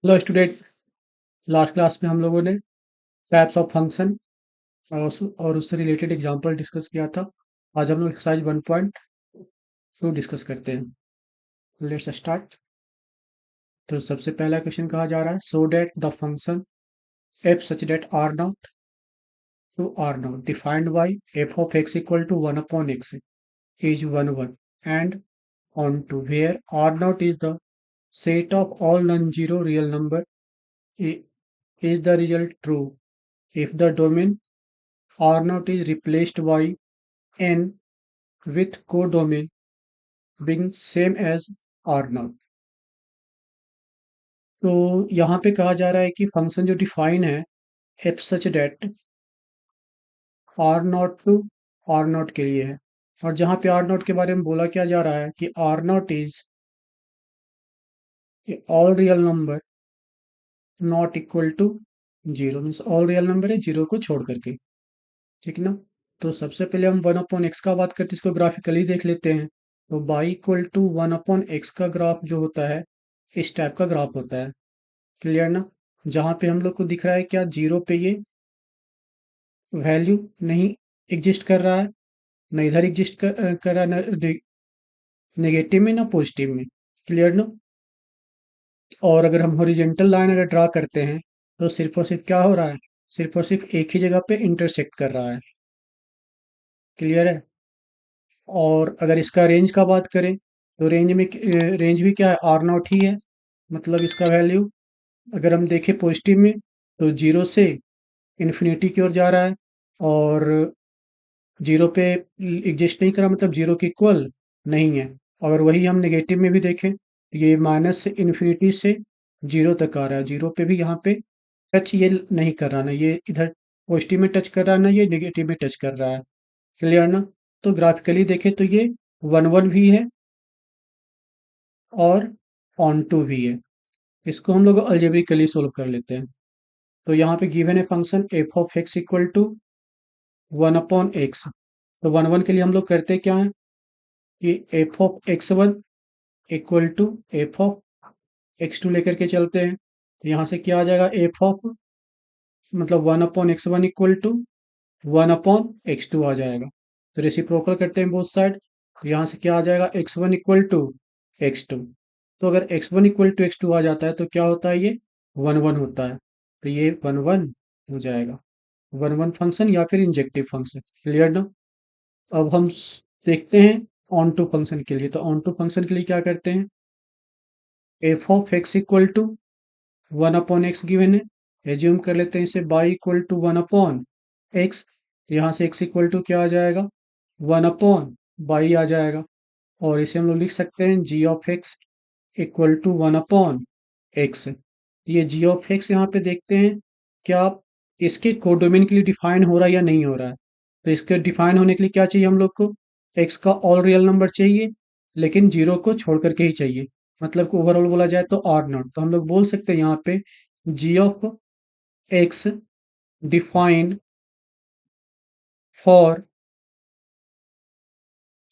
Hello student. Last class में हम लोगों ने टाइप्स ऑफ फंक्शन और उससे रिलेटेड एग्जांपल डिस्कस किया था। आज हम लोग एक्सरसाइज 1.2 डिस्कस करते हैं। Let's start. तो सबसे पहला क्वेश्चन कहा जा रहा है, so that the function f such that R not to R naught defined by f of x equal to 1/x is 1 1 and onto where R not is the set of all non-zero real number. Is the result true if the domain R naught is replaced by n with codomain being same as R naught? तो यहाँ पे कहा जा रहा है कि function जो define है f such that R not to R not के लिए है, और जहाँ पे आर नॉट के बारे में बोला क्या जा रहा है कि R not is all real number not equal to zero, means all real number है जीरो को छोड़ करके। ठीक ना। तो सबसे पहले हम 1/x का बात करते हैं, इसको ग्राफिकली देख लेते हैं। तो y इक्वल टू 1/x का ग्राफ जो होता है इस टाइप का ग्राफ होता है। क्लियर ना। जहाँ पे हम लोग को दिख रहा है क्या, जीरो पे ये वैल्यू नहीं एग्जिस्ट कर रहा है, ना इधर एग्जिस्ट कर रहा है, ना नेगेटिव में ना पॉजिटिव में। क्लियर ना। और अगर हम हॉरिजेंटल लाइन अगर ड्रा करते हैं तो सिर्फ और सिर्फ क्या हो रहा है, सिर्फ और सिर्फ एक ही जगह पे इंटरसेक्ट कर रहा है। क्लियर है। और अगर इसका रेंज का बात करें तो रेंज भी क्या है, आर नॉट ही है। मतलब इसका वैल्यू अगर हम देखें पॉजिटिव में तो जीरो से इन्फिनिटी की ओर जा रहा है, और जीरो पे एग्जिस्ट नहीं करा, मतलब जीरो के इक्वल नहीं है। अगर वही हम नेगेटिव में भी देखें, ये माइनस से इन्फिनिटी से जीरो तक आ रहा है, जीरो पे भी यहाँ पे टच ये नहीं कर रहा, ना ये इधर पॉजिटिव में टच कर रहा है, ना ये नेगेटिव में टच कर रहा है। क्लियर ना। तो ग्राफिकली देखें तो ये 1 1 भी है और ऑन टू भी है। इसको हम लोग अलजेब्रिकली सोल्व कर लेते हैं। तो यहाँ पे गिवन है function f of x equal to 1/x। तो 1 1 के लिए हम लोग करते क्या है कि f of x1 equal to f of x2 लेकर के चलते हैं। तो यहाँ से क्या आ जाएगा, एफ ऑफ मतलब 1/x1 इक्वल टू 1/x2 आ जाएगा। तो रेसिप्रोकल करते हैं बोथ साइड। तो यहाँ से क्या आ जाएगा, x1 इक्वल टू x2। तो अगर x1 इक्वल टू x2 आ जाता है तो क्या होता है, ये 1 1 होता है। तो ये 1 1 हो जाएगा, 1 1 फंक्शन या फिर इंजेक्टिव फंक्शन। क्लियर ना। अब हम देखते हैं ऑन टू फंक्शन के लिए। तो ऑन टू फंक्शन के लिए क्या करते हैं, f of x equal to 1/x given है, एज्यूम कर लेते हैं इसे y इक्वल टू 1/x। यहाँ से x इक्वल टू क्या आ जाएगा, 1/y आ जाएगा। और इसे हम लोग लिख सकते हैं g of x equal to 1/x। ये g ऑफ x यहाँ पे देखते हैं क्या इसके कोडोमेन के लिए डिफाइन हो रहा है या नहीं हो रहा है। तो इसके डिफाइन होने के लिए क्या चाहिए हम लोग को, x का ऑल रियल नंबर चाहिए, लेकिन जीरो को छोड़ करके ही चाहिए। मतलब कि ओवरऑल बोला जाए तो आर नॉट। तो हम लोग बोल सकते हैं यहाँ पे g of x define for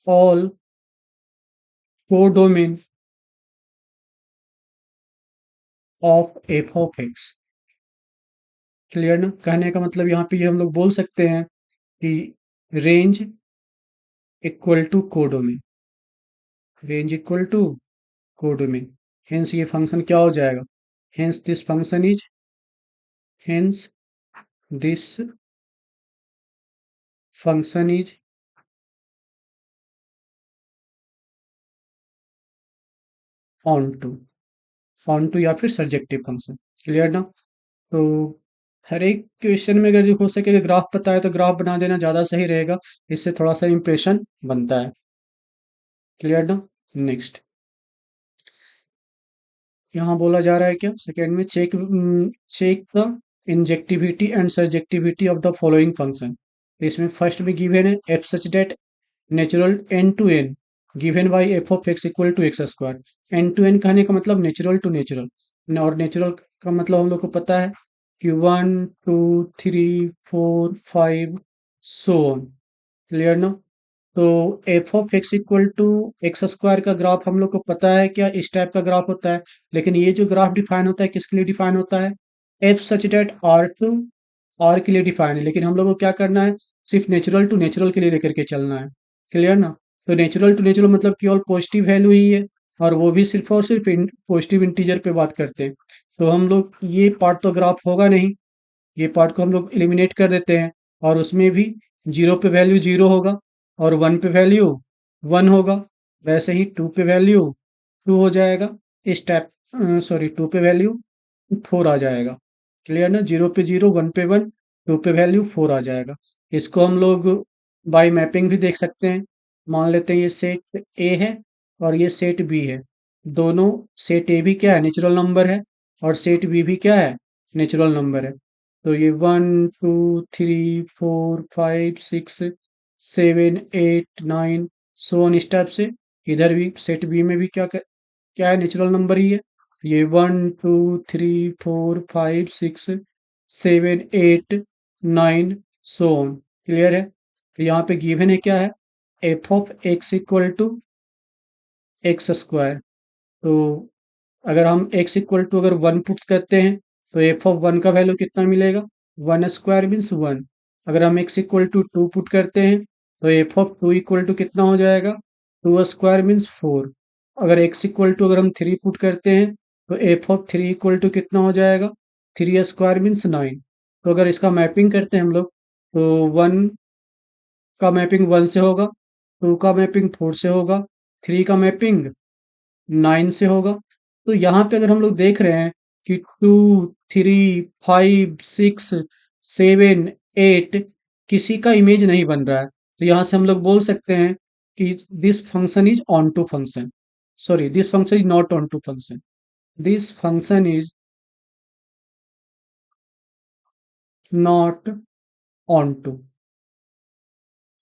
all codomain of f of x. Clear ना। कहने का मतलब यहाँ पे ये हम लोग बोल सकते हैं कि range equal to codomain, range equal to codomain. Hence ये फंक्शन क्या हो जाएगा, hence this function is, hence this function is onto, onto या फिर सर्जेक्टिव फंक्शन। क्लियर ना। तो हर एक क्वेश्चन में अगर जो हो सके अगर ग्राफ पता है तो ग्राफ बना देना ज़्यादा सही रहेगा, इससे थोड़ा सा इंप्रेशन बनता है। क्लियर ना। नेक्स्ट यहाँ बोला जा रहा है क्या, सेकेंड में check check the injectivity and surjectivity of the following function. इसमें फर्स्ट में गिवन है f such that natural N to N given by f of x equal to x square. N to N कहने का मतलब natural to natural, और natural का मतलब हम लोग को पता है कि 1 2 3 4 5 सो ऑन। क्लियर ना। तो f of x equal to x square का ग्राफ हम लोग को पता है क्या इस टाइप का ग्राफ होता है। लेकिन ये जो ग्राफ डिफाइन होता है किसके लिए डिफाइन होता है, f such that R to R के लिए डिफाइन है। लेकिन हम लोग को क्या करना है, सिर्फ नेचुरल टू नेचुरल के लिए लेकर के चलना है। क्लियर ना। तो नेचुरल टू नेचुरल मतलब केवल पॉजिटिव वैल्यू ही है, और वो भी सिर्फ और सिर्फ पॉजिटिव इंटीजर पे बात करते हैं। तो हम लोग ये पार्ट तो ग्राफ होगा नहीं, ये पार्ट को हम लोग एलिमिनेट कर देते हैं। और उसमें भी जीरो पे वैल्यू जीरो होगा और वन पे वैल्यू वन होगा। वैसे ही टू पे वैल्यू टू हो जाएगा इस टाइप, सॉरी टू पे वैल्यू फोर आ जाएगा। क्लियर ना, जीरो पे जीरो वन पे वन टू पे वैल्यू फोर आ जाएगा। इसको हम लोग बाय मैपिंग भी देख सकते हैं। मान लेते हैं ये सेट ए है और ये सेट बी है। दोनों, सेट ए भी क्या है, नेचुरल नंबर है, और सेट बी भी क्या है, नेचुरल नंबर है। तो ये one two three four five six seven eight nine so on इस टाइप से। इधर भी सेट बी में भी क्या है, नेचुरल नंबर ही है। ये one two three four five six seven eight nine so on. Clear है। तो यहाँ पे गिवन है क्या है, f of x equal to x square. तो अगर हम x इक्वल टू अगर वन पुट करते हैं तो एफ ऑफ वन का वैल्यू कितना मिलेगा, वन स्क्वायर मीन्स वन। अगर हम x equal to two put करते हैं तो f of two equal to कितना हो जाएगा, टू स्क्वायर मीन्स फोर। अगर x इक्वल टू अगर हम थ्री पुट करते हैं तो f of three equal to कितना हो जाएगा, थ्री स्क्वायर मीन्स नाइन। तो अगर इसका मैपिंग करते हैं हम लोग तो वन का मैपिंग वन से होगा, टू का मैपिंग फोर से होगा, थ्री का मैपिंग नाइन से होगा। तो यहाँ पे अगर हम लोग देख रहे हैं कि two three five six seven eight किसी का इमेज नहीं बन रहा है, तो यहाँ से हम लोग बोल सकते हैं कि this function is onto function, sorry this function is not onto function, this function is not onto.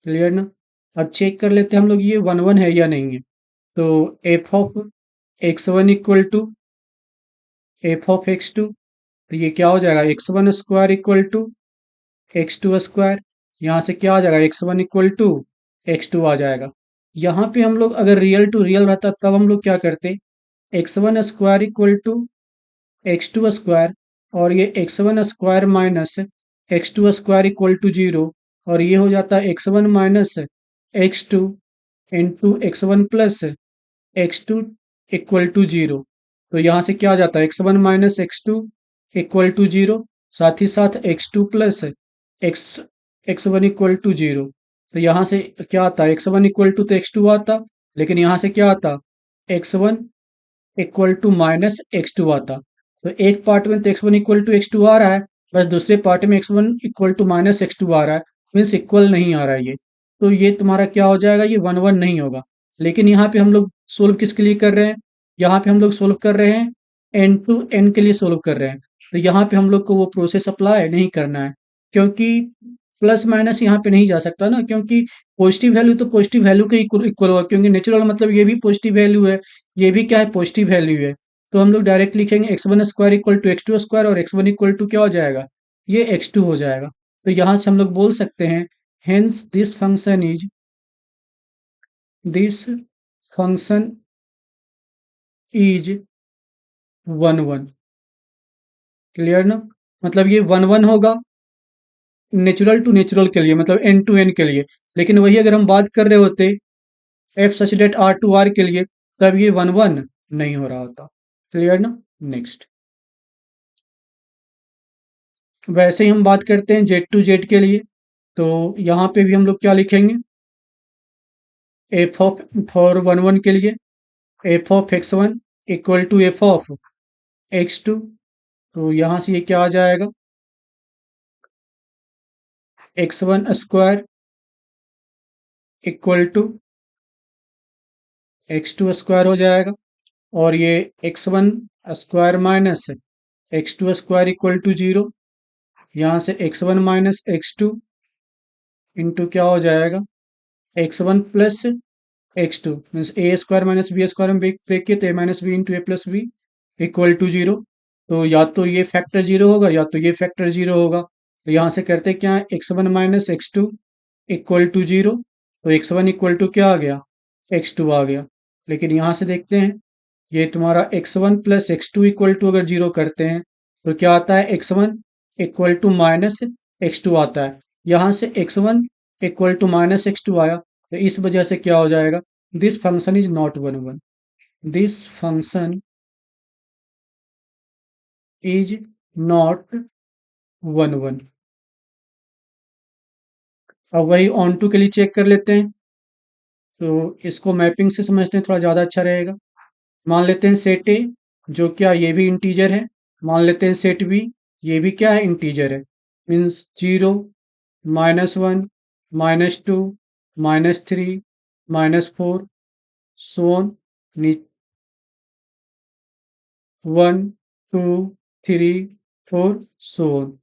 Clear ना। अब चेक कर लेते हैं हम लोग ये वन वन है या नहीं है। तो f of x one equal to f of x two, तो ये क्या हो जाएगा, x one square equal to x two square. यहाँ से क्या आ जाएगा, x one equal to x two आ जाएगा। यहाँ पे हम लोग अगर रियल टू रियल रहता तब हम लोग क्या करते, x one square equal to x two square, और ये x one square minus x two square equal to zero, और ये हो जाता है x one minus x two into x one plus x two equal to zero. तो यहाँ से क्या आ जाता है, x one minus x two equal to zero, साथ ही साथ x two plus x x one equal to zero. तो यहाँ से क्या आता है, एक्स वन इक्वल टू तो एक्स टू आता, लेकिन यहाँ से क्या आता, x one equal to minus x two आता। तो एक पार्ट में तो x one equal to x two आ रहा है, बस दूसरे पार्ट में x one equal to minus x two आ रहा है, मीन्स इक्वल नहीं आ रहा है ये। तो ये तुम्हारा क्या हो जाएगा, ये वन वन नहीं होगा। लेकिन यहाँ पे हम लोग सोल्व किसके लिए कर रहे हैं, यहाँ पे हम लोग सोल्व कर रहे हैं एन टू एन के लिए सोल्व कर रहे हैं। तो यहाँ पे हम लोग को वो प्रोसेस अप्लाई नहीं करना है, क्योंकि प्लस माइनस यहाँ पे नहीं जा सकता ना, क्योंकि पॉजिटिव वैल्यू तो पॉजिटिव वैल्यू के इक्वल होगा, क्योंकि नेचुरल मतलब ये भी पॉजिटिव वैल्यू है, ये भी क्या है, पॉजिटिव वैल्यू है। तो हम लोग डायरेक्ट लिखेंगे x one square equal to x two square, और एक्स वन इक्वल टू क्या हो जाएगा, ये एक्स टू हो जाएगा। तो यहाँ से हम लोग बोल सकते हैं hence this function is one one. Clear ना। मतलब ये वन वन होगा नेचुरल टू नेचुरल के लिए, मतलब एन टू एन के लिए। लेकिन वही अगर हम बात कर रहे होते f such that R to R के लिए, तब ये वन वन नहीं हो रहा होता। क्लियर ना। नेक्स्ट, वैसे ही हम बात करते हैं जेड टू जेड के लिए। तो यहाँ पे भी हम लोग क्या लिखेंगे, f of for one one के लिए f of x one equal to f of x two. तो यहाँ से ये क्या आ जाएगा, x one square equal to x two square हो जाएगा, और ये x one square minus x two square equal to zero. यहाँ से x one minus x two into क्या हो जाएगा, x one plus x two means a square minus B square में ब्रेक किए तो a minus b into a plus b equal to zero. तो या तो ये फैक्टर जीरो होगा या तो ये फैक्टर जीरो होगा। तो यहाँ से करते क्या है, x one minus x two equal to zero, तो x1 इक्वल टू क्या आ गया, x2 आ गया। लेकिन यहाँ से देखते हैं, ये तुम्हारा x1 plus x2 equal to अगर जीरो करते हैं तो क्या आता है, x1 equal to minus x2 आता है। यहाँ से x1 equal to minus x2 आया, तो इस वजह से क्या हो जाएगा, this function is not one one, this function is not one one. अब वही ऑन टू के लिए चेक कर लेते हैं, तो इसको मैपिंग से समझते हैं, थोड़ा ज़्यादा अच्छा रहेगा। मान लेते हैं सेट ए, जो क्या ये भी इंटीजर है। मान लेते हैं सेट बी, ये भी क्या है, इंटीजर है। Means 0, -1, -2, -3, -4, so on, 1, 2, 3, 4, so on,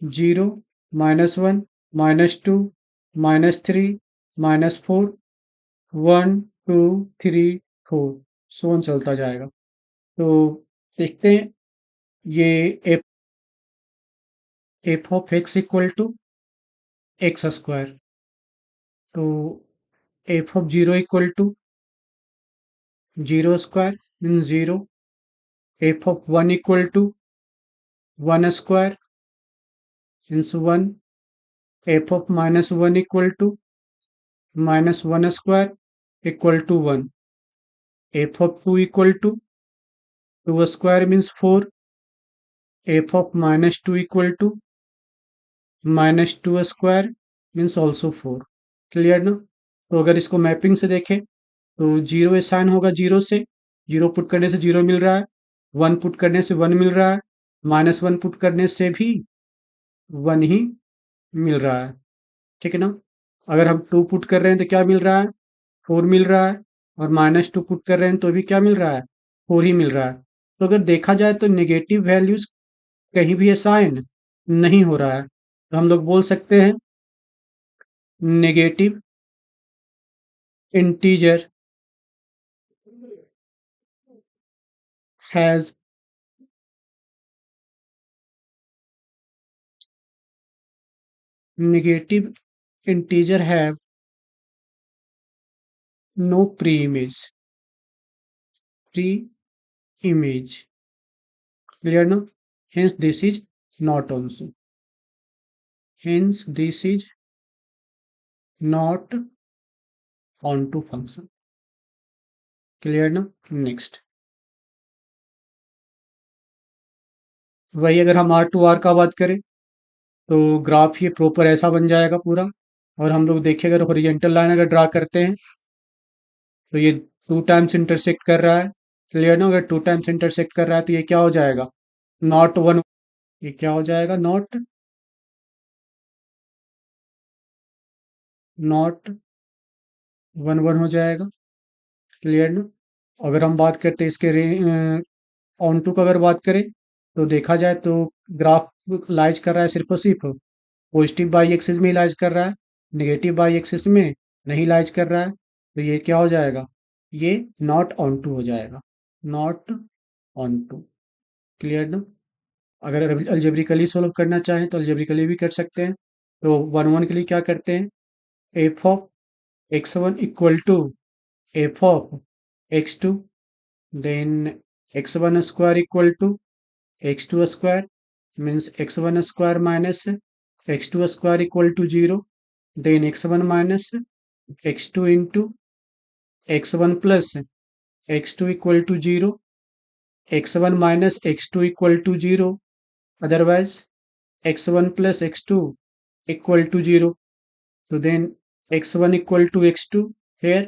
0, -1, -2, -3, -4, 1, 2, 3, 4, so on चलता जाएगा। तो देखते हैं, ये f of x equal to x square, तो f of zero equal to zero square mean zero, f of one equal to one square means one, f of minus one equal to minus one square equal to one, f of two equal to two square means four, f of minus two equal to minus two square means also four. Clear ना? तो अगर इसको mapping से देखें तो zero sign होगा zero से, zero put करने से जीरो मिल रहा है, वन पुट करने से वन मिल रहा है, माइनस वन पुट करने से भी वन ही मिल रहा है। ठीक है ना? अगर हम टू पुट कर रहे हैं तो क्या मिल रहा है, फोर मिल रहा है, और माइनस टू पुट कर रहे हैं तो भी क्या मिल रहा है, फोर ही मिल रहा है। तो अगर देखा जाए तो नेगेटिव वैल्यूज कहीं भी असाइन नहीं हो रहा है, तो हम लोग बोल सकते हैं negative integer has negative integer have no pre-image, clear now? Hence this is not also, hence this is not onto function, clear now? Next, वही अगर हम आर टू आर का बात करें तो ग्राफ ये प्रॉपर ऐसा बन जाएगा पूरा, और हम लोग देखें अगर हॉरिजॉन्टल लाइन अगर ड्रा करते हैं तो ये टू टाइम्स इंटरसेक्ट कर रहा है। क्लियर ना? अगर टू टाइम्स इंटरसेक्ट कर रहा है तो ये क्या हो जाएगा, नॉट वन, ये क्या हो जाएगा, नॉट वन वन हो जाएगा। क्लियर ना? अगर हम बात करते हैं इसके ऑन टू का अगर बात करें तो देखा जाए तो ग्राफ लाइज कर रहा है सिर्फ और सिर्फ पॉजिटिव बाई एक्सिस में इलाज कर रहा है, नेगेटिव बाई एक्सिस में नहीं इलाज कर रहा है, तो ये क्या हो जाएगा, ये नॉट ऑन टू हो जाएगा, नॉट ऑन टू। क्लियर ना? अगर अल्जेब्रिकली सोल्व करना चाहें तो अल्जेब्रिकली भी कर सकते हैं। तो वन वन के लिए क्या करते हैं, f of x one equal to f of x two, then x one square equal to x two square means x one square minus x two square equal to zero, then x one minus x two into x one plus x two equal to zero, x one minus x two equal to zero, otherwise x one plus x two equal to zero, तो then x one equal to x two here.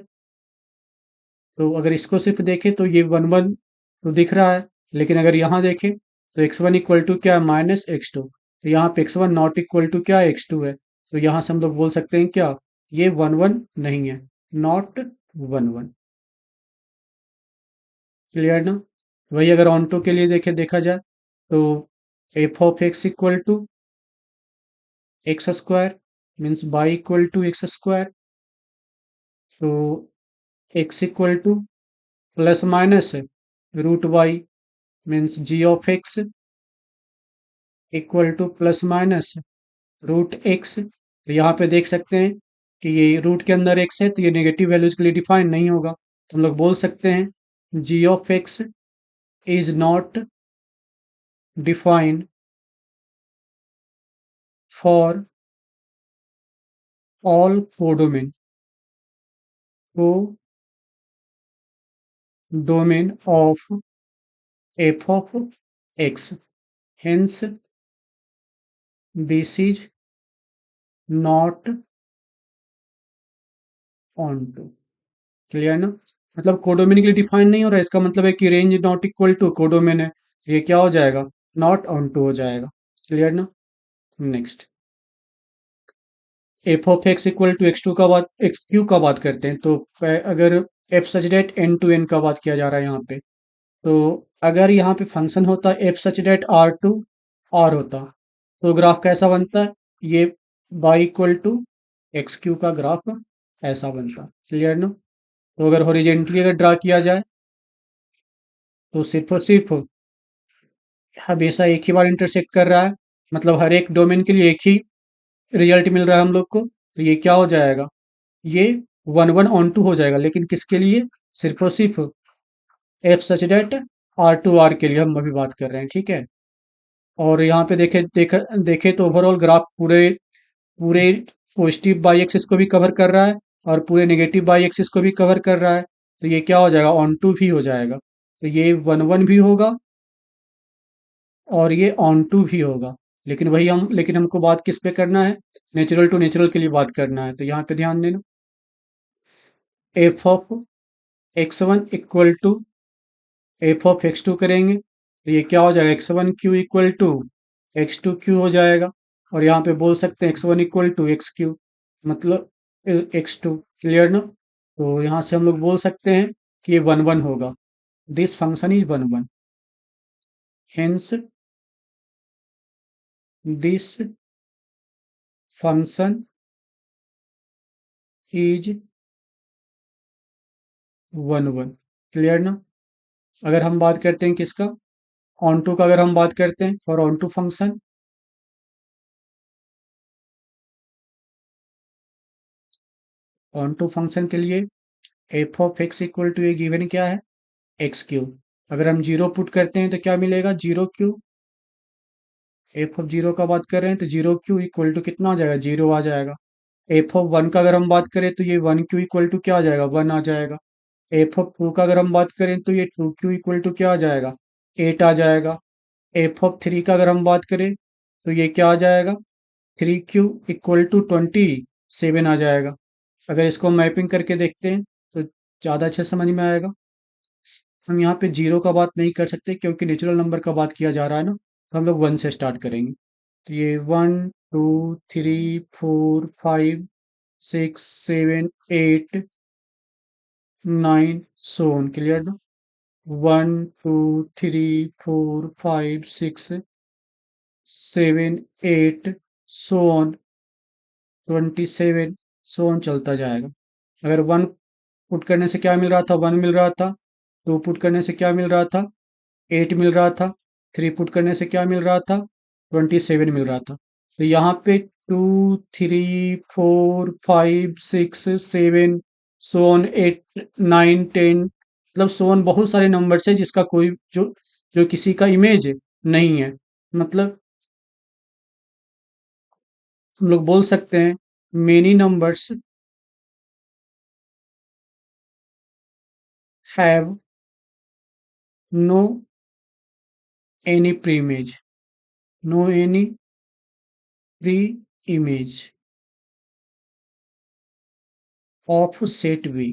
तो अगर इसको सिर्फ देखें तो ये one one तो दिख रहा है, लेकिन अगर यहाँ देखें तो एक्स वन इक्वल टू क्या है, माइनस एक्स टू, तो यहाँ पे x one not equal to क्या है, एक्स टू है, तो यहाँ से हम लोग बोल सकते हैं क्या, ये वन वन नहीं है, नॉट वन वन। क्लियर ना? वही अगर ऑन टू के लिए देखा जाए तो f of x equal to x square means y equal to x square, तो x equal to plus minus root y means g of x equal to plus minus root x. तो यहाँ पे देख सकते हैं कि ये रूट के अंदर एक्स है तो ये नेगेटिव वैल्यूज के लिए डिफाइन नहीं होगा, तो हम लोग बोल सकते हैं g of x is not defined for all codomain codomain of f of x, hence this is not onto. Clear ना? मतलब कोडोमेन के लिए डिफाइन नहीं हो रहा है, इसका मतलब है कि range not equal to codomain है, ये क्या हो जाएगा, नॉट ऑन टू हो जाएगा। क्लियर ना? Next, f of x equal to x two का बात एक्स क्यू का बात करते हैं, तो अगर f such that N to N का बात किया जा रहा है यहाँ पे, तो अगर यहाँ पे फंक्शन होता f such that R to R होता, तो ग्राफ कैसा बनता है, ये y equal to x q का ग्राफ ऐसा बनता। क्लियर ना? तो अगर हॉरिजेंटली अगर ड्रा किया जाए तो सिर्फ और सिर्फ हमेशा एक ही बार इंटरसेक्ट कर रहा है, मतलब हर एक डोमेन के लिए एक ही रिजल्ट मिल रहा है हम लोग को, तो ये क्या हो जाएगा, ये वन वन ऑन टू हो जाएगा, लेकिन किसके लिए, सिर्फ और सिर्फ f such that R to R के लिए हम अभी बात कर रहे हैं। ठीक है? और यहाँ पे देखे तो ओवरऑल ग्राफ पूरे पूरे पॉजिटिव बाई एक्सिस को भी कवर कर रहा है और पूरे नेगेटिव बाई एक्सिस को भी कवर कर रहा है, तो ये क्या हो जाएगा, ऑन टू भी हो जाएगा, तो ये वन वन भी होगा और ये ऑन टू भी होगा। लेकिन हमको बात किस पे करना है, नेचुरल टू नेचुरल के लिए बात करना है, तो यहाँ पे ध्यान देना, f of x one equal to f of x two करेंगे तो ये क्या हो जाएगा, x one q equal to x two q हो जाएगा, और यहाँ पे बोल सकते हैं x one equal to x q, मतलब एक्स टू। क्लियर ना? तो यहाँ से हम लोग बोल सकते हैं कि ये वन वन होगा, this function is one one, hence this function is one one. Clear ना? अगर हम बात करते हैं किसका, ऑन टू का अगर हम बात करते हैं for onto function, onto function के लिए f of x equal to ये गिवन क्या है, एक्स क्यूब। अगर हम जीरो पुट करते हैं तो क्या मिलेगा, zero cube, F of zero का बात कर रहे हैं तो जीरो क्यू इक्वल टू कितना आ जाएगा, जीरो आ जाएगा। एफ ऑफ वन का अगर हम बात करें तो ये वन क्यू इक्वल टू क्या आ जाएगा, वन आ जाएगा। एफ ऑफ टू का अगर हम बात करें तो ये टू क्यू इक्वल टू क्या आ जाएगा, एट आ जाएगा। एफ ऑफ थ्री का अगर हम बात करें तो ये क्या आ जाएगा, थ्री क्यू इक्वल टू 27 आ जाएगा। अगर इसको मैपिंग करके देखते हैं तो ज़्यादा अच्छे समझ में आएगा। हम यहाँ पे जीरो का बात नहीं कर सकते क्योंकि नेचुरल नंबर का बात किया जा रहा है ना, तो हम लोग वन से स्टार्ट करेंगे, तो ये one two three four five six seven eight nine so on. Clear ना? One two three four five six seven eight so on 27 so on चलता जाएगा। अगर वन पुट करने से क्या मिल रहा था, वन मिल रहा था। टू पुट करने से क्या मिल रहा था, एट मिल रहा था। थ्री पुट करने से क्या मिल रहा था, 27 मिल रहा था। तो यहाँ पे two three four five six seven so on eight nine ten, मतलब सोन बहुत सारे नंबर्स है जिसका कोई जो जो किसी का इमेज नहीं है, मतलब हम लोग बोल सकते हैं many numbers have no any preimage, no any preimage of set B.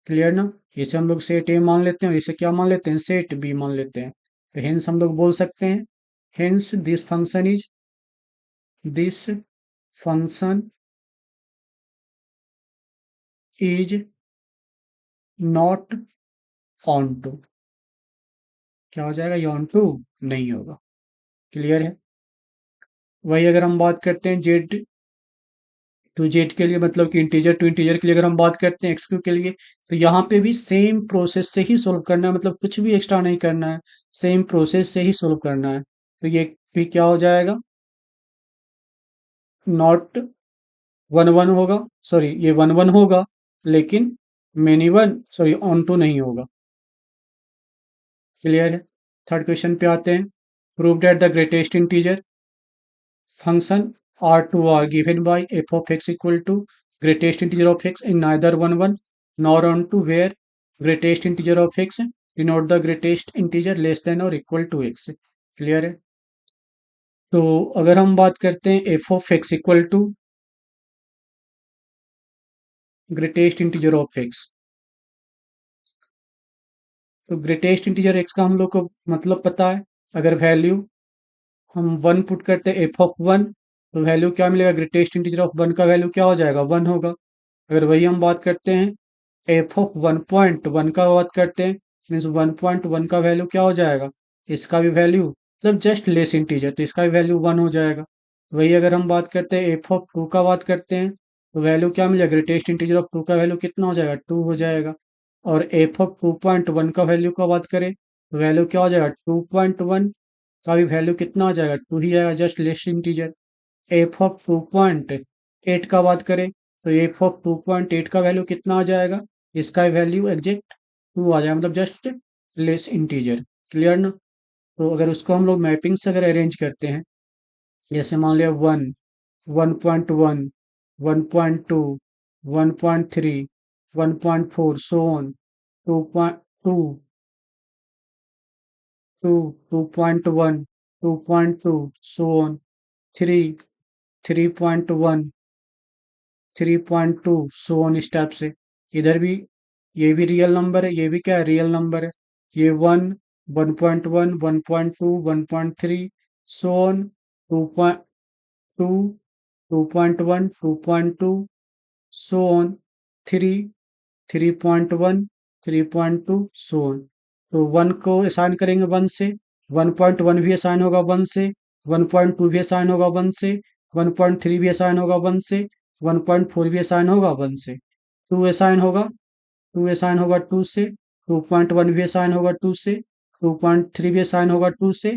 Clear ना? इसे हम लोग सेट ए मान लेते हैं और इसे क्या मान लेते हैं, सेट बी मान लेते हैं, तो हेंस हम लोग बोल सकते हैं, hence this function is not onto. क्या हो जाएगा, ये ऑन टू नहीं होगा। क्लियर है? वही अगर हम बात करते हैं जेड टू जेड के लिए, मतलब कि इंटीजर टू इंटीजर के लिए अगर हम बात करते हैं एक्स क्यू के लिए, तो यहाँ पे भी सेम प्रोसेस से ही सोल्व करना है, मतलब कुछ भी एक्स्ट्रा नहीं करना है, सेम प्रोसेस से ही सोल्व करना है, तो ये भी क्या हो जाएगा, नॉट वन वन होगा, सॉरी ये वन वन होगा, लेकिन many one sorry onto नहीं होगा। क्लियर है? थर्ड क्वेश्चन पे आते हैं। Prove that the greatest integer function R2R given by f of x equal to greatest integer of x in neither 1 1 nor on to where greatest integer of x denote the greatest integer less than or equal to x। Clear है? तो अगर हम बात करते हैं f of x equal to greatest integer of x, तो greatest integer x का हम लोग को मतलब पता है। अगर वैल्यू हम वन पुट करते हैं एफ ऑफ वन, तो वैल्यू क्या मिलेगा? ग्रेटेस्ट इंटीजर ऑफ वन का वैल्यू क्या हो जाएगा? वन होगा। अगर वही हम बात करते हैं f of one point one का बात करते हैं, मीन्स वन पॉइंट वन का वैल्यू क्या हो जाएगा? इसका भी वैल्यू मतलब जस्ट लेस इंटीजर, तो इसका भी वैल्यू वन हो जाएगा। वही अगर हम बात करते हैं एफ ऑफ टू का बात करते हैं, तो वैल्यू क्या मिलेगा? ग्रेटेस्ट इंटीजर ऑफ टू का वैल्यू कितना हो जाएगा? टू हो जाएगा। और F of two point one का वैल्यू का बात करें, तो वैल्यू क्या हो जाएगा? टू पॉइंट वन का भी वैल्यू कितना हो जाएगा? टू ही आएगा, just less integer. F of two point eight का बात करें, तो f of two point eight का वैल्यू कितना आ जाएगा? इसका वैल्यू एग्जैक्ट टू आ जाएगा, मतलब जस्ट लेस इंटीजर। क्लियर ना? तो अगर उसको हम लोग मैपिंग से अगर अरेंज करते हैं, जैसे मान लिया one, one point one, one point two, one point three, one point four, so on, two point two, two, two point one, two point two, so on, three, three point one, 3.2, so on step से। इधर भी ये भी real number है, ये भी क्या है? रियल नंबर है। ये one, 1.1, 1.2, 1.3, so on, 2.2, 2.1, 2.2, so on, three, 3.1, 3.2, so on. तो वन को असाइन करेंगे वन से, 1.1 भी असाइन होगा वन से, 1.2 भी असाइन होगा वन से, 1.3 भी असाइन होगा वन से, 1.4 भी असाइन होगा वन से, टू असाइन होगा, टू असाइन होगा टू से, 2.1 भी असाइन होगा टू से, 2.3 भी असाइन होगा टू से।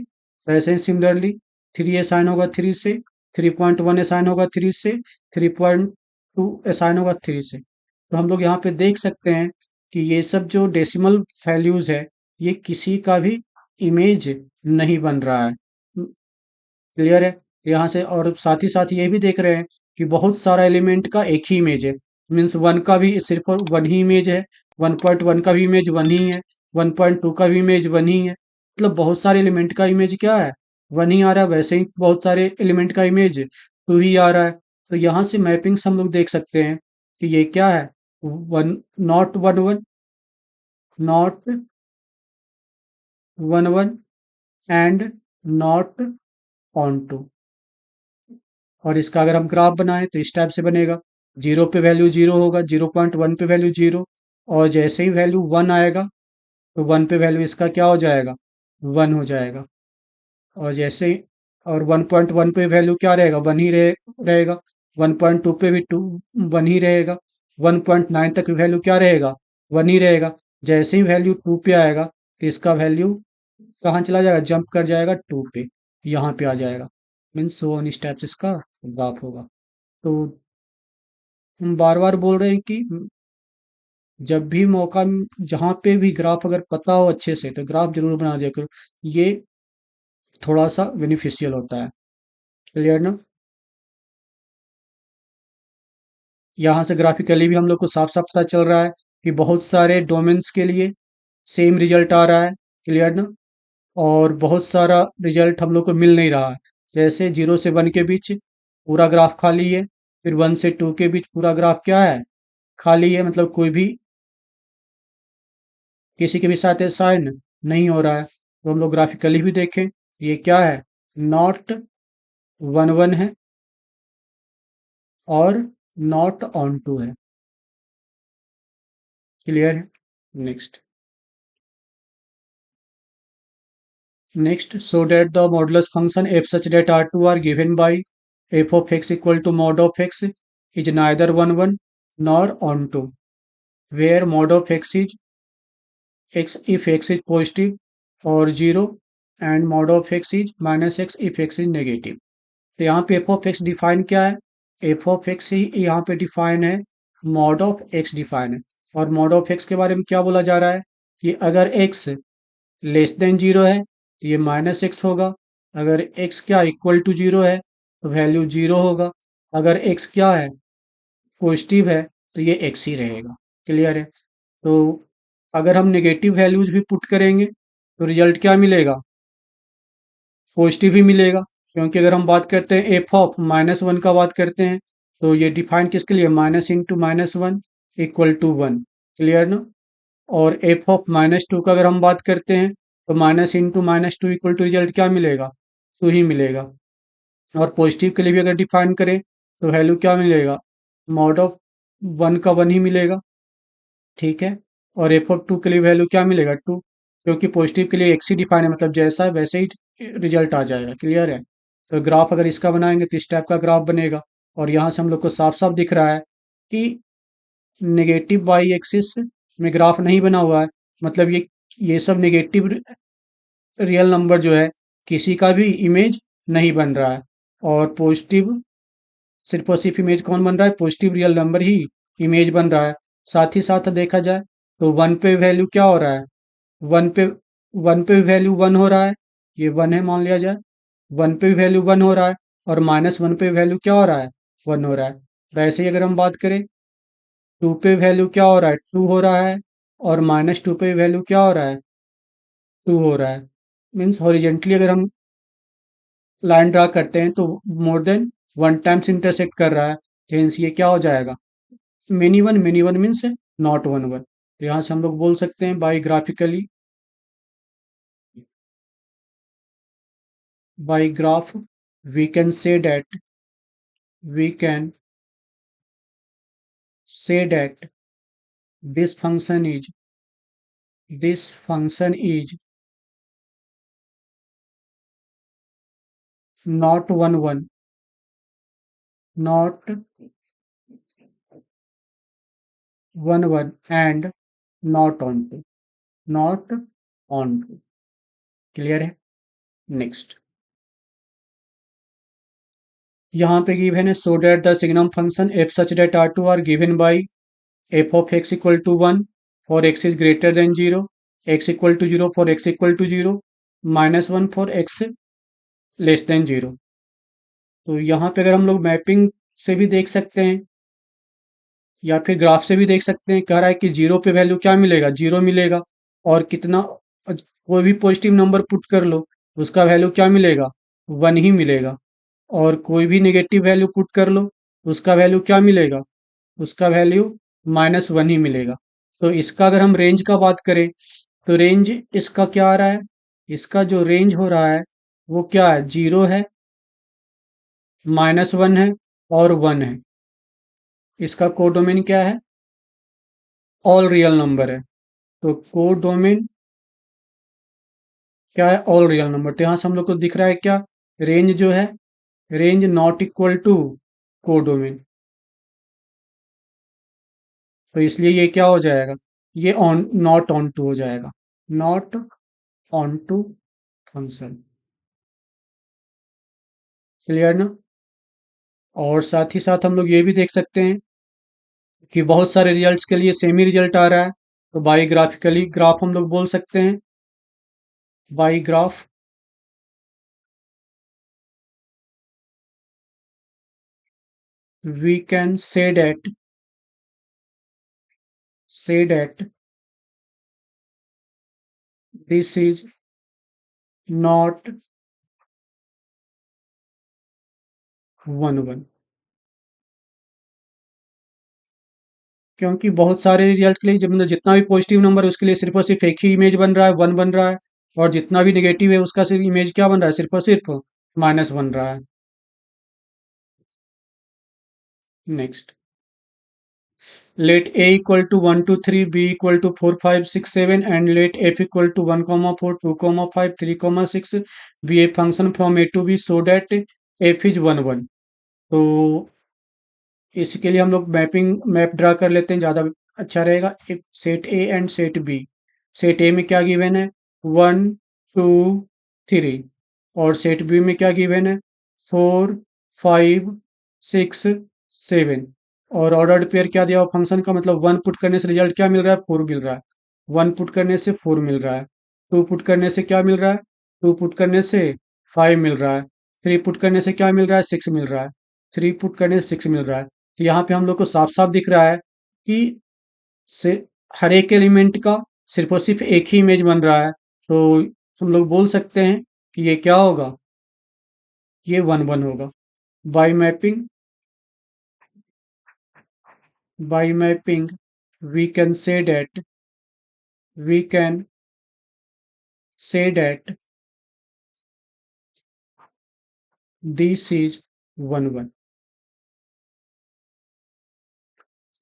वैसे ही सिमिलरली थ्री असाइन होगा थ्री से, 3.1 असाइन होगा थ्री से, 3.2 असाइन होगा थ्री से। तो हम लोग यहाँ पे देख सकते हैं कि ये सब जो डेसिमल वैल्यूज है, ये किसी का भी इमेज नहीं बन रहा है। क्लियर है? यहाँ से और साथ ही साथ ये भी देख रहे हैं कि बहुत सारा एलिमेंट का एक ही इमेज है, मीन्स वन का भी सिर्फ वन ही इमेज है, 1.1 का भी इमेज वन ही है, 1.2 का भी इमेज वन ही है। मतलब बहुत सारे एलिमेंट का इमेज क्या है? वन ही आ रहा है। वैसे ही बहुत सारे एलिमेंट का इमेज टू ही आ रहा है। तो यहाँ से मैपिंग से हम लोग देख सकते हैं कि ये क्या है? One, not one one, not one one, and not onto. और इसका अगर हम ग्राफ बनाएं तो इस टाइप से बनेगा। जीरो पे वैल्यू जीरो होगा, 0.1 पे वैल्यू जीरो, और जैसे ही वैल्यू वन आएगा, तो वन पे वैल्यू इसका क्या हो जाएगा? वन हो जाएगा। और जैसे ही और 1.1 पे वैल्यू क्या रहेगा? वन ही रहेगा। 1.2 पे भी टू वन ही रहेगा। 1.9 तक वैल्यू क्या रहेगा? वन ही रहेगा। जैसे ही वैल्यू टू पे आएगा, तो इसका वैल्यू कहाँ चला जाएगा? जंप कर जाएगा टू पे, यहाँ पे आ जाएगा। मीन्स वन स्टेप्स इसका ग्राफ होगा। तो हम बार बार बोल रहे हैं कि जब भी मौका जहाँ पे भी ग्राफ अगर पता हो अच्छे से, तो ग्राफ जरूर बना दिया करो। ये थोड़ा सा बेनिफिशियल होता है। क्लियर ना? यहाँ से ग्राफिकली भी हम लोग को साफ साफ पता चल रहा है कि बहुत सारे डोमेन्स के लिए सेम रिजल्ट आ रहा है। क्लियर ना? और बहुत सारा रिजल्ट हम लोग को मिल नहीं रहा है। जैसे जीरो से वन के बीच पूरा ग्राफ खाली है, फिर वन से टू के बीच पूरा ग्राफ क्या है? खाली है, मतलब कोई भी किसी के भी साथ साइन नहीं हो रहा है। तो हम लोग ग्राफिकली भी देखें, ये क्या है? नॉट वन वन है और नॉट ऑन टू है। क्लियर है? Next, so that the modulus function f such that R2 are given by f of x equal to mod of x is neither 1 1 nor onto, where mod of x is x if x is positive or 0 and mod of x is minus x if x is negative। तो यहाँ पे f of x define क्या है? F of x ही यहाँ पे define है, mod of x define है। और मॉड ऑफ एक्स के बारे में क्या बोला जा रहा है कि अगर एक्स लेस देन जीरो है तो ये माइनस एक्स होगा, अगर एक्स क्या इक्वल टू जीरो है तो वैल्यू जीरो होगा, अगर एक्स क्या है पॉजिटिव है तो ये एक्स ही रहेगा। क्लियर है? तो अगर हम नेगेटिव वैल्यूज भी पुट करेंगे तो रिजल्ट क्या मिलेगा, पॉजिटिव ही मिलेगा। क्योंकि अगर हम बात करते हैं एफ ऑफ माइनस वन का बात करते हैं तो ये डिफाइन किसके लिए, minus into minus one equal to one. Clear ना? और एफ ऑफ माइनस टू का अगर हम बात करते हैं तो minus into minus two equal to result क्या मिलेगा, टू ही मिलेगा। और पॉजिटिव के लिए भी अगर डिफाइन करें तो वैल्यू क्या मिलेगा, मॉड ऑफ वन का वन ही मिलेगा। ठीक है? और एफ ऑफ टू के लिए वैल्यू क्या मिलेगा, टू, क्योंकि पॉजिटिव के लिए एक्स ही डिफाइन है, मतलब जैसा है वैसे ही रिजल्ट आ जाएगा। क्लियर है? तो ग्राफ अगर इसका बनाएंगे तो इस टाइप का ग्राफ बनेगा। और यहाँ से हम लोग को साफ साफ दिख रहा है कि नेगेटिव वाई एक्सिस में ग्राफ नहीं बना हुआ है, मतलब ये सब नेगेटिव रियल नंबर जो है किसी का भी इमेज नहीं बन रहा है। और पॉजिटिव सिर्फ और सिर्फ इमेज कौन बन रहा है, पॉजिटिव रियल नंबर ही इमेज बन रहा है। साथ ही साथ देखा जाए तो वन पे वैल्यू क्या हो रहा है, वन पे वन पे वैल्यू वन हो रहा है, ये वन है मान लिया जाए, वन पे वैल्यू वन हो रहा है, और माइनस वन पे वैल्यू क्या हो रहा है, वन हो रहा है। वैसे ही अगर हम बात करें टू पे वैल्यू क्या हो रहा है, टू हो रहा है, और माइनस टू पे वैल्यू क्या हो रहा है, टू हो रहा है। मीन्स हॉरिजेंटली अगर हम लाइन ड्रा करते हैं तो more than one times intersect कर रहा है, हेंस ये क्या हो जाएगा, many one means not one one. तो यहाँ से हम लोग बोल सकते हैं by graph we can say that we can say that this function is not one one, not one one and not onto, not onto. Clear है? Next, यहाँ पे गिवन है so that the signum function f such that R to R given by f of x equal to one for x is greater than zero, x equal to zero for x equal to zero, minus one for x less than zero. तो यहाँ पे अगर हम लोग mapping से भी देख सकते हैं या फिर ग्राफ से भी देख सकते हैं, कह रहा है कि जीरो पे वैल्यू क्या मिलेगा, जीरो मिलेगा। और कितना, कोई भी पॉजिटिव नंबर पुट कर लो उसका वैल्यू क्या मिलेगा, वन ही मिलेगा। और कोई भी नेगेटिव वैल्यू पुट कर लो उसका वैल्यू क्या मिलेगा, उसका वैल्यू माइनस वन ही मिलेगा। तो इसका अगर हम रेंज का बात करें तो रेंज इसका क्या आ रहा है, इसका जो रेंज हो रहा है वो क्या है, जीरो है, माइनस वन है, और वन है। इसका कोडोमेन क्या है, ऑल रियल नंबर है। तो कोडोमेन क्या है, ऑल रियल नंबर। तो यहाँ से हम लोग को दिख रहा है क्या, रेंज जो है, range not equal to codomain. तो इसलिए ये क्या हो जाएगा, ये ऑन नॉट ऑन टू हो जाएगा, not onto function. Clear ना? और साथ ही साथ हम लोग ये भी देख सकते हैं कि बहुत सारे रिजल्ट्स के लिए सेम ही रिजल्ट आ रहा है। तो बाई ग्राफिकली ग्राफ हम लोग बोल सकते हैं, by graph we can say that this is not one one, क्योंकि बहुत सारे रिजल्ट के लिए जब मतलब जितना भी पॉजिटिव नंबर है उसके लिए सिर्फ और सिर्फ एक ही इमेज बन रहा है, वन बन रहा है। और जितना भी नेगेटिव है उसका सिर्फ इमेज क्या बन रहा है, सिर्फ और सिर्फ माइनस बन रहा है। Next, let a equal to 1 to 3, b equal to 4 5 6 7, and let f equal to 1 comma 4 2 comma 5 3 comma 6 be a function from a to b so that f is 1 1। तो इसके लिए हम लोग मैप ड्रा कर लेते हैं, ज़्यादा अच्छा रहेगा। Set A and set B. Set A में क्या गिवन है, वन टू थ्री, और सेट बी में क्या गिवन है, फोर फाइव सिक्स 7 और ऑर्डर्ड पेयर क्या दिया हुआ फंक्शन का, मतलब 1 पुट करने से रिजल्ट क्या मिल रहा है, 4 मिल रहा है। 1 पुट करने से 4 मिल रहा है। 2 पुट करने से क्या मिल रहा है, 2 पुट करने से 5 मिल रहा है। 3 पुट करने से क्या मिल रहा है, 6 मिल रहा है। 3 पुट करने से 6 मिल रहा है। तो यहाँ पे हम लोग को साफ साफ दिख रहा है कि से हर एक एलिमेंट का सिर्फ और सिर्फ एक ही इमेज बन रहा है। तो हम लोग बोल सकते हैं कि ये क्या होगा, ये 1 1 होगा। By mapping, by mapping we can say that we can say that this is 1 1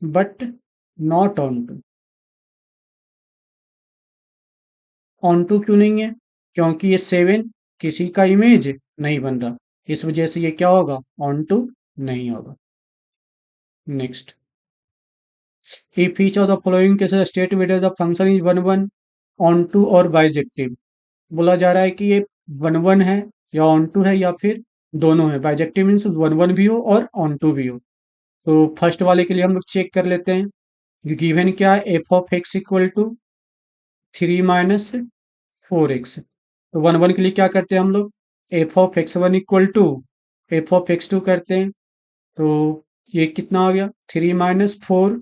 but not onto। onto क्यों नहीं है, क्योंकि ये 7 किसी का इमेज नहीं बन रहा, इस वजह से ये क्या होगा, onto नहीं होगा। Next, if each of the following cases state whether the function is 1 1 onto और bijective, बोला जा रहा है कि ये 1 1 है या onto है या फिर दोनों है। बाइजेक्टिव मीन्स 1 1 भी हो और onto भी हो। तो फर्स्ट वाले के लिए हम लोग चेक कर लेते हैं। गिवन क्या है, f of x equal to 3 - 4 x. तो 1 1 के लिए क्या करते हैं हम लोग, f of x one equal to f of x two करते हैं। तो ये कितना आ गया, 3 - 4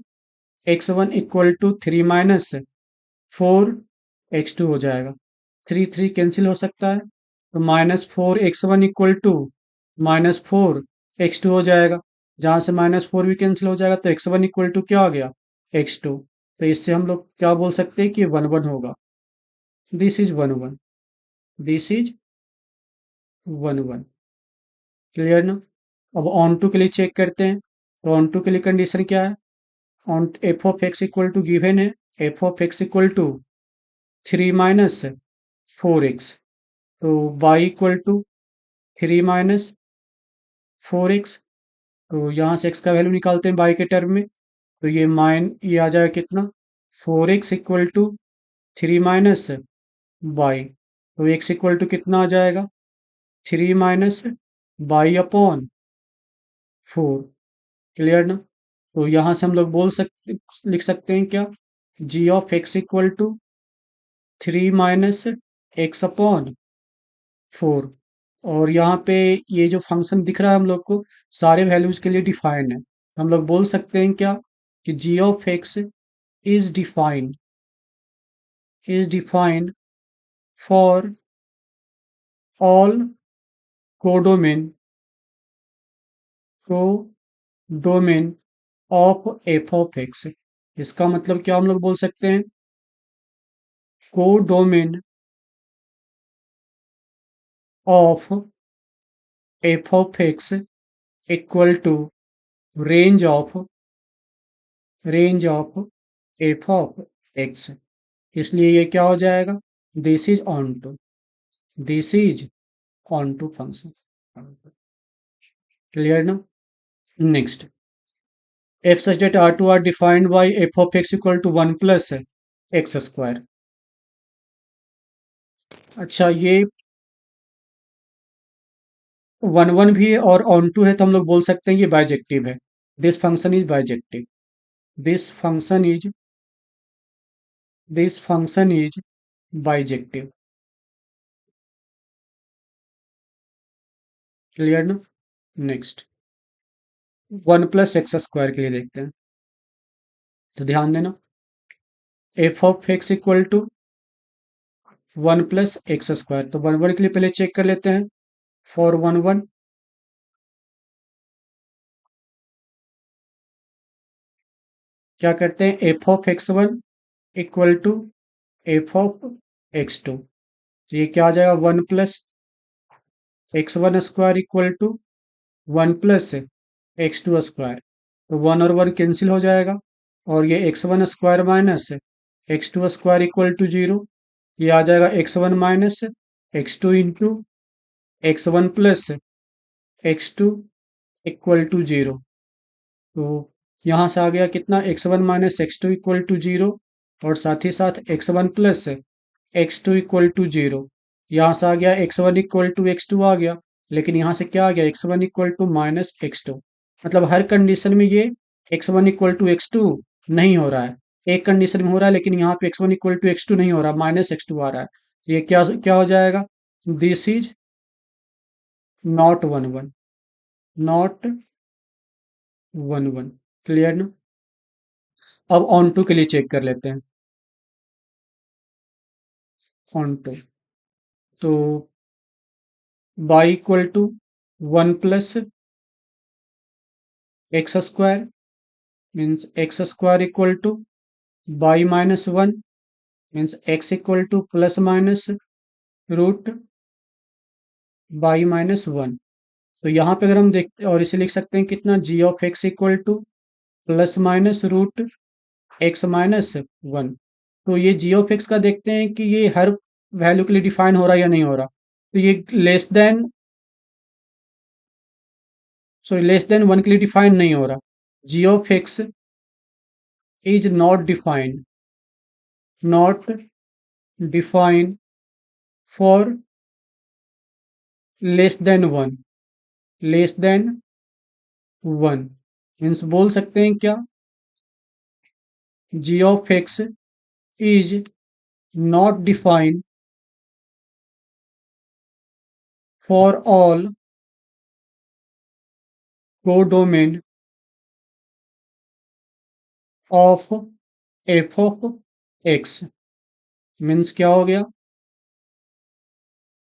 x1 इक्वल टू 3 - 4 x2 हो जाएगा। 3 3 कैंसिल हो सकता है, तो -4 x1 इक्वल टू -4 x2 हो जाएगा। जहां से -4 भी कैंसिल हो जाएगा, तो x1 इक्वल टू क्या आ गया, x2। तो इससे हम लोग क्या बोल सकते हैं कि 1 1 होगा। This is 1 1, this is 1 1। Clear ना। अब ऑन टू के लिए चेक करते हैं। तो ऑन टू के लिए कंडीशन क्या है, on f of x equal to given है, f of x equal to 3 - 4 x. तो y इक्वल टू 3 - 4 एक्स। तो यहाँ से x का वैल्यू निकालते हैं y के टर्म में। तो ये आ जाएगा कितना, 4x इक्वल टू 3 - y। तो x इक्वल टू कितना आ जाएगा, 3 - y/4। क्लियर ना। तो यहाँ से हम लोग लिख सकते हैं क्या, g of x equal to 3 - x/4। और यहाँ पे ये जो फंक्शन दिख रहा है हम लोग को, सारे वैल्यूज के लिए डिफाइंड है। हम लोग बोल सकते हैं क्या, कि g of x is defined for all codomain codomain of f of x. इसका मतलब क्या हम लोग बोल सकते हैं, codomain of f of x equal to range of f of x. इसलिए ये क्या हो जाएगा, this is onto, this is onto function. Clear ना। Next, f such that R to R defined by f of x equal to 1 plus x square. अच्छा, ये 1 1 भी है और ऑन टू है, तो हम लोग बोल सकते हैं ये बाइजेक्टिव है। This function is bijective, this function is bijective. Clear ना। नेक्स्ट, 1 प्लस एक्स स्क्वायर के लिए देखते हैं। तो ध्यान देना, f of x equal to 1 plus x square. तो 1 1 के लिए पहले चेक कर लेते हैं। फॉर 1 1 क्या करते हैं, f of x1 equal to f of x2। तो ये क्या आ जाएगा, 1 plus x1 square equal to 1 plus x2 square. तो 1 और 1 कैंसिल हो जाएगा, और ये x1 square minus x2 square equal to 0। ये आ जाएगा x1 minus x2 into x1 plus x2 equal to 0। तो यहाँ से आ गया कितना, x1 minus x2 equal to 0, और साथ ही साथ x1 plus x2 equal to 0। यहाँ से आ गया x1 इक्वल टू x2 आ गया, लेकिन यहाँ से क्या आ गया, x1 equal to minus x2। मतलब हर कंडीशन में ये x1 इक्वल टू x2 नहीं हो रहा है। एक कंडीशन में हो रहा है लेकिन यहाँ पे x1 इक्वल टू x2 नहीं हो रहा, माइनस x2 आ रहा है। ये क्या क्या हो जाएगा? This is not one one, not one one. Clear ना? अब ऑन टू के लिए चेक कर लेते हैं। ऑन टू, तो y equal to one plus x square, means x square equal to y minus one, means x equal to plus minus root y minus one. तो यहाँ पे अगर हम देखते और इसे लिख सकते हैं कितना, g of x equal to plus minus root x minus one. तो ये g ऑफ x का देखते हैं कि ये हर वैल्यू के लिए डिफाइन हो रहा है या नहीं हो रहा। तो ये लेस देन वन के लिए डिफाइन नहीं हो रहा। g of x is not defined, not define for less than one, less than one. Means बोल सकते हैं क्या, g of x is not defined for all codomain of f of x। Means क्या हो गया,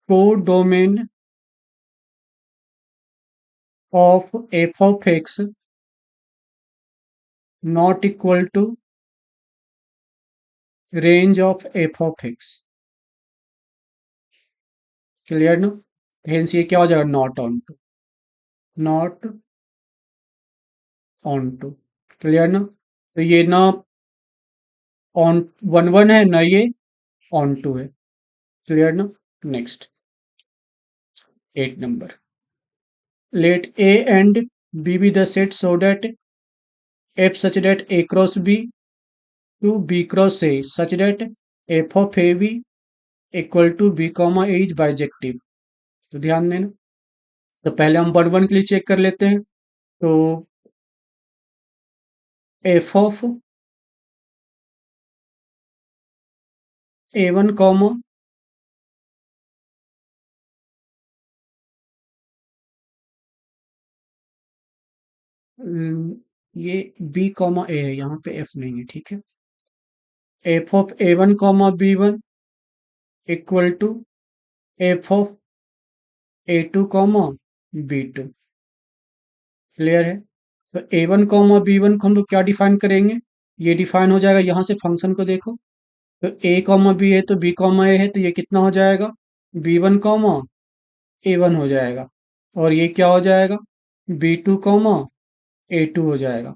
codomain of f of x not equal to range of f of x। Clear ना? Hence ये क्या हो जाएगा, not onto, not onto. Clear ना? तो ये ना ऑन वन वन है ना, ये ऑन टू है। क्लियर ना? Next 8 number, let a and b be the set so that f such that a cross b to b cross a such that f of a b equal to b comma a is bijective। तो ध्यान देना, तो पहले हम one one के लिए check कर लेते हैं। तो f of a1 कॉमा ये b कॉमा a है, यहाँ पे f नहीं है, ठीक है। f of a1 comma b1 equal to f of a2 comma b2। Clear है? तो a1 कॉमा b1 को हम लोग क्या डिफाइन करेंगे, ये डिफाइन हो जाएगा, यहाँ से फंक्शन को देखो, तो a कॉमा b है तो b कॉमा a है, तो ये कितना हो जाएगा, b1 कॉमा a1 हो जाएगा। और ये क्या हो जाएगा, b2 कॉमा a2 हो जाएगा।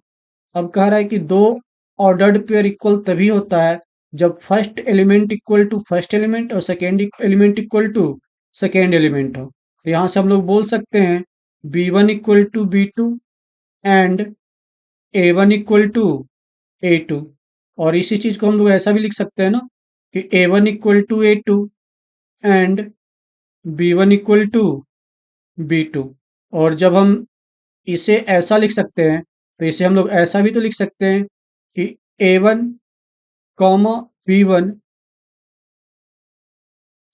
अब कह रहा है कि दो ऑर्डर्ड पेयर इक्वल तभी होता है जब first element equal to first element और second element equal to second element हो। तो यहाँ से हम लोग बोल सकते हैं b1 equal to b2 and a1 equal to a2। और इसी चीज को हम लोग ऐसा भी लिख सकते हैं ना कि a1 equal to a2 and b1 equal to b2। और जब हम इसे ऐसा लिख सकते हैं तो इसे हम लोग ऐसा भी तो लिख सकते हैं कि a1 comma b1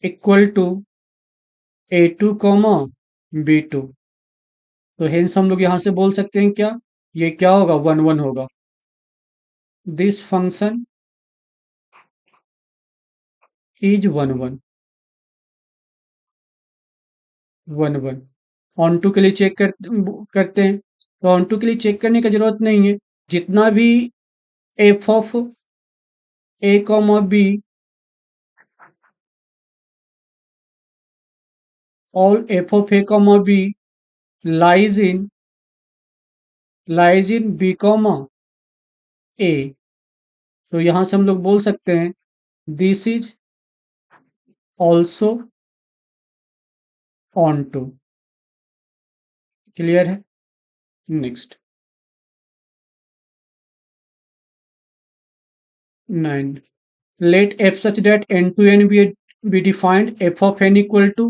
equal to a2 comma b2। तो हेंस हम लोग यहाँ से बोल सकते हैं क्या, ये क्या होगा, वन वन होगा। This function is one one, one one. Onto के लिए चेक करते हैं, तो ऑन टू के लिए चेक करने की जरूरत नहीं है। जितना भी f of a comma b, all f of a comma b lies in b comma a. तो यहां से हम लोग बोल सकते हैं this is also onto. Clear है? Next 9, let f such that n to n be defined f of n equal to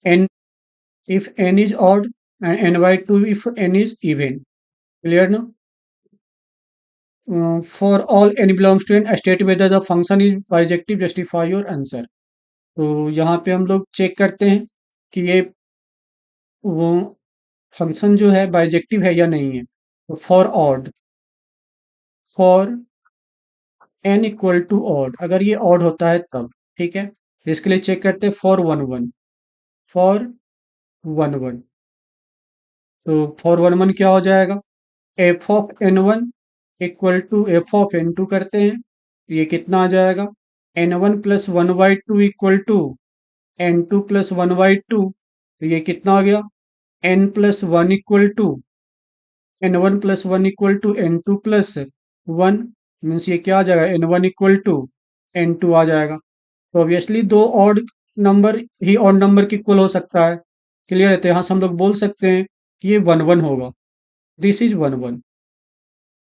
n if n is odd and n by 2 if n is even। Clear ना? For all n belongs to n state whether the function is bijective justify your answer. तो यहाँ पे हम लोग check करते हैं कि ये वो फंक्शन जो है बाइजेक्टिव है या नहीं है। तो for n equal to odd, अगर ये ऑड होता है तब, ठीक है। तो इसके लिए चेक करते हैं फॉर 1 1 तो फॉर 1 1 क्या हो जाएगा, f of n1 equal to f of n2 करते हैं, तो ये कितना आ जाएगा, n1 plus 1/2 equal to n2 plus 1/2। तो ये कितना हो गया, n plus one equal to n1 plus one equal to n2 plus 1, means ये क्या आ जाएगा, n1 इक्वल टू n2 आ जाएगा। तो ऑब्वियसली दो ऑड नंबर ही ऑड नंबर के इक्वल हो सकता है। क्लियर है? तो यहाँ से हम लोग बोल सकते हैं कि ये 1 1 होगा। This is 1 1,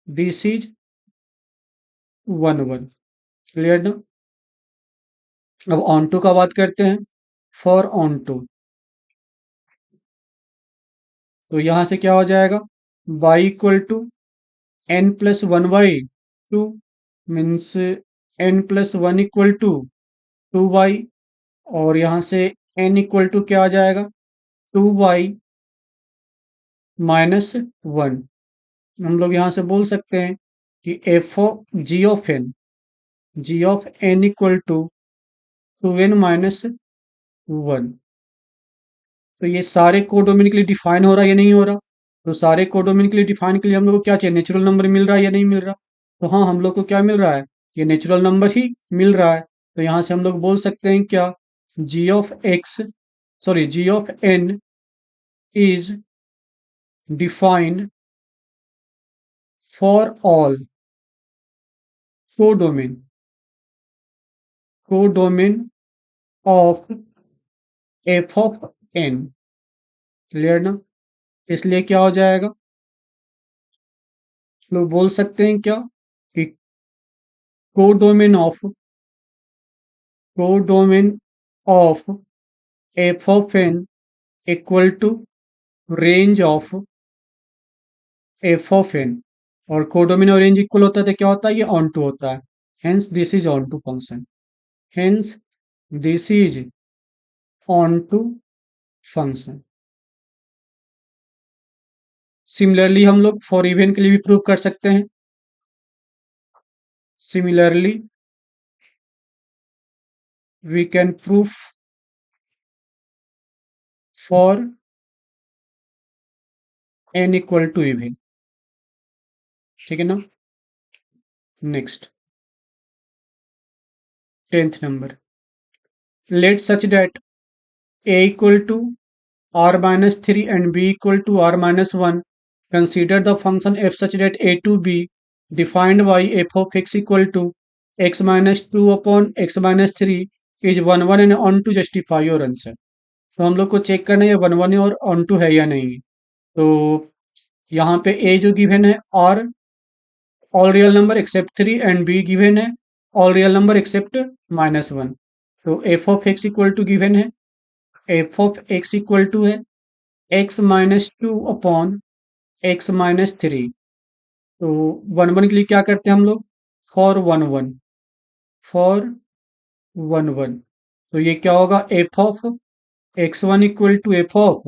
this is 1 1। Clear ना? अब ऑन टू का बात करते हैं, फॉर ऑन टू। तो यहाँ से क्या हो जाएगा, y equal to n plus 1/2 means n plus 1 equal to 2y, और यहाँ से n इक्वल टू क्या आ जाएगा, 2y माइनस 1। हम लोग यहाँ से बोल सकते हैं कि f of g of n equal to 2n minus 1। तो ये सारे कोडोमेन के लिए डिफाइन हो रहा है या नहीं हो रहा? तो सारे कोडोमेन के लिए डिफाइन के लिए हम लोग को क्या चाहिए, नेचुरल नंबर मिल रहा है या नहीं मिल रहा? तो हाँ, हम लोग को क्या मिल रहा है, ये नेचुरल नंबर ही मिल रहा है। तो यहाँ से हम लोग बोल सकते हैं क्या, g of n is defined for all codomain codomain of f of n. Clear ना? इसलिए क्या हो जाएगा, लोग बोल सकते हैं क्या कि codomain of codomain of f of n equal to range of f of n. और कोडोमेन और रेंज इक्वल होता है तो क्या होता है, ये ऑन टू होता है। Hence this is onto function, hence this is onto function. Similarly हम लोग फॉर इवन के लिए भी प्रूव कर सकते हैं। Similarly we can proof for n equal to even. ठीक है ना? Next 10th number, let such that a equal to r minus 3 and b equal to r minus 1. Consider the function f such that a to b defined by f of x equal to x minus 2 upon x minus 3 is 1 1 and on to justify your answer. तो हम लोग को check करना है 1 1 और on to है या नहीं। तो यहाँ पे a जो गिवन है r all real number except 3 and b given है ऑल रियल नंबर एक्सेप्ट -1। तो f of x equal to given है, f of x equal to है x minus 2 upon x minus 3। तो 1 1 के लिए क्या करते हैं हम लोग, फॉर 1 1 तो ये क्या होगा, f of x1 equal to f of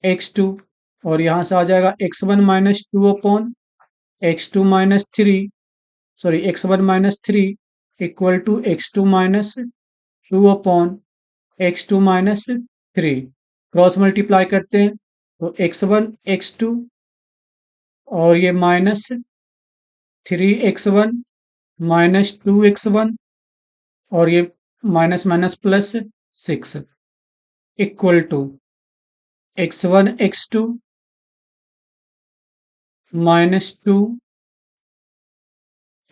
x2, और यहाँ से आ जाएगा x1 minus 2 upon x2 minus 3, sorry x1 minus 3 equal to x2 minus 2 upon x2 minus 3। Cross multiply करते हैं तो x1 x2 और ये -3 x1 -2 x1 और ये minus minus plus 6 equal to x1 x2 -2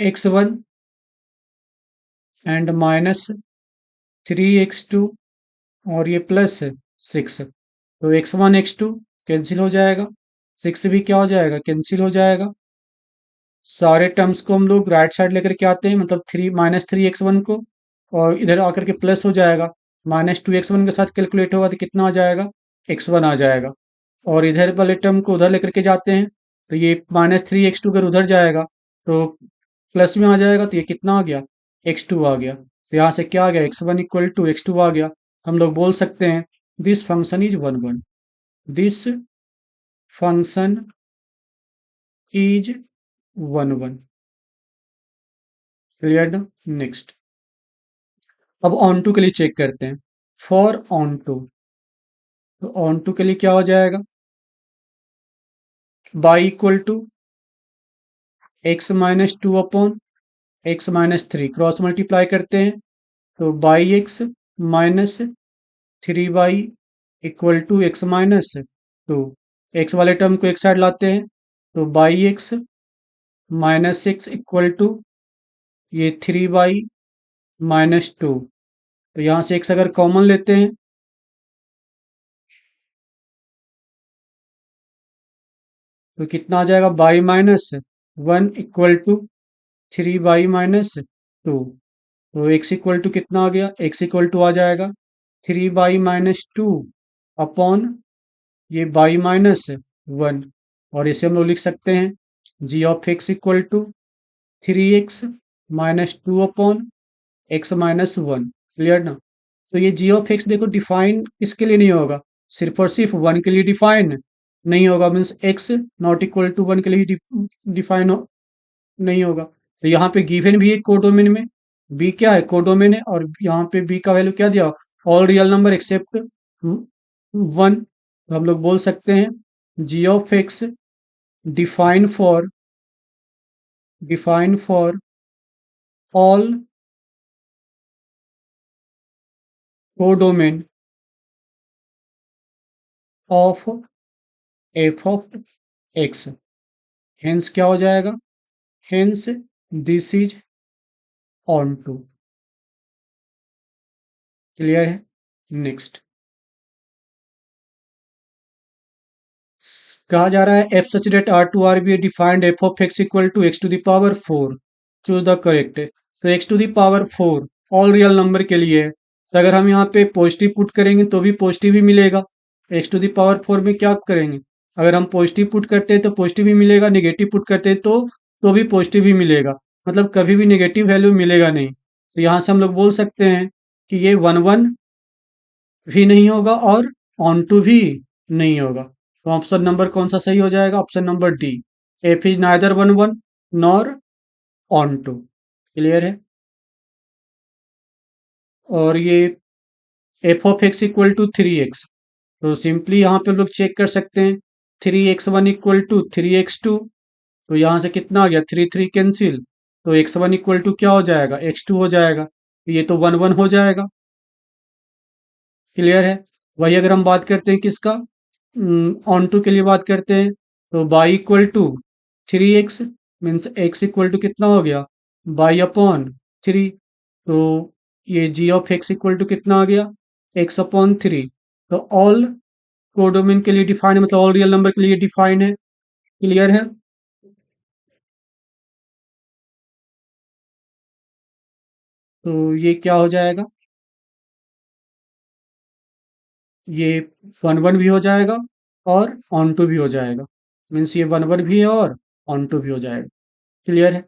x1 and -3 x2 और ये +6। तो x1 x2 कैंसिल हो जाएगा, 6 भी क्या हो जाएगा, कैंसिल हो जाएगा। सारे टर्म्स को हम लोग राइट साइड लेकर के आते हैं, मतलब -3 x1 को, और इधर आकर के प्लस हो जाएगा। -2 x1 के साथ कैलकुलेट होगा तो कितना आ जाएगा, x1 आ जाएगा। और इधर वाले टर्म को उधर लेकर के जाते हैं तो ये -3x2 अगर उधर जाएगा तो प्लस में आ जाएगा, तो ये कितना आ गया, x2 आ गया। तो यहाँ से क्या आ गया, x1 इक्वल टू x2 आ गया। हम लोग बोल सकते हैं this function is 1 1, this function is 1 1। Clear ना। नेक्स्ट, अब ऑन टू के लिए चेक करते हैं। फॉर ऑन टू, तो ऑन टू के लिए क्या हो जाएगा, y equal to x-2 upon x-3 cross multiply करते हैं, तो y x minus 3y equal to x-2। X वाले टर्म को एक साइड लाते हैं, तो y x minus x equal to ये 3y-2। तो यहाँ से x अगर कॉमन लेते हैं, तो कितना आ जाएगा, y-1 इक्वल टू 3y-2। तो x इक्वल टू कितना आ गया, x इक्वल टू आ जाएगा 3y-2 अपॉन ये y-1। और इसे हम लोग लिख सकते हैं g of x equal to 3x-2 upon x-1। Clear ना। तो ये g ऑफ x देखो डिफाइन किसके लिए नहीं होगा, सिर्फ और सिर्फ 1 के लिए डिफाइन नहीं होगा, means x not equal to 1 के लिए डिफाइन नहीं होगा। तो यहाँ पे गिवन भी है कोडोमेन में, b क्या है, कोडोमेन है, और यहाँ पे b का वैल्यू क्या दिया, ऑल रियल नंबर एक्सेप्ट 1। तो हम लोग बोल सकते हैं g of x define for all codomain of f of x। Hence क्या हो जाएगा, hence this is onto. Clear है। नेक्स्ट, कहा जा रहा है f such that R to R be defined f of x equal to x to the power 4, choose the correct. तो x to the power 4 all real number के लिए है, तो अगर हम यहाँ पे पॉजिटिव पुट करेंगे तो भी पॉजिटिव ही मिलेगा। एक्स टू द पावर 4 में क्या करेंगे, अगर हम पॉजिटिव पुट करते हैं तो पॉजिटिव ही मिलेगा, निगेटिव पुट करते हैं तो भी पॉजिटिव ही मिलेगा, मतलब कभी भी नेगेटिव वैल्यू मिलेगा नहीं। तो यहाँ से हम लोग बोल सकते हैं कि ये 1 1 भी नहीं होगा और ऑन टू भी नहीं होगा। तो ऑप्शन नंबर कौन सा सही हो जाएगा, option number D, f is neither 1 1 nor onto. Clear है। और ये f of x equal to 3x, तो सिंपली यहाँ पे हम लोग चेक कर सकते हैं 3x1 इक्वल टू 3x2। तो यहाँ से कितना आ गया, 3 3 कैंसिल, तो x1 इक्वल टू क्या हो जाएगा, x2 हो जाएगा। ये तो 1 1 हो जाएगा। क्लियर है। वही अगर हम बात करते हैं किसका, ऑन टू के लिए बात करते हैं, तो y equal to 3x means x equal to कितना हो गया, y/3। तो ये g of x equal to कितना आ गया, x/3। तो ऑल कोडोमेन के लिए डिफाइन है, मतलब ऑल रियल नंबर के लिए डिफाइन है। क्लियर है। तो ये क्या हो जाएगा, ये 1 1 भी हो जाएगा और ऑन टू भी हो जाएगा, मीन्स ये 1 1 भी है और ऑन टू भी हो जाएगा। क्लियर है।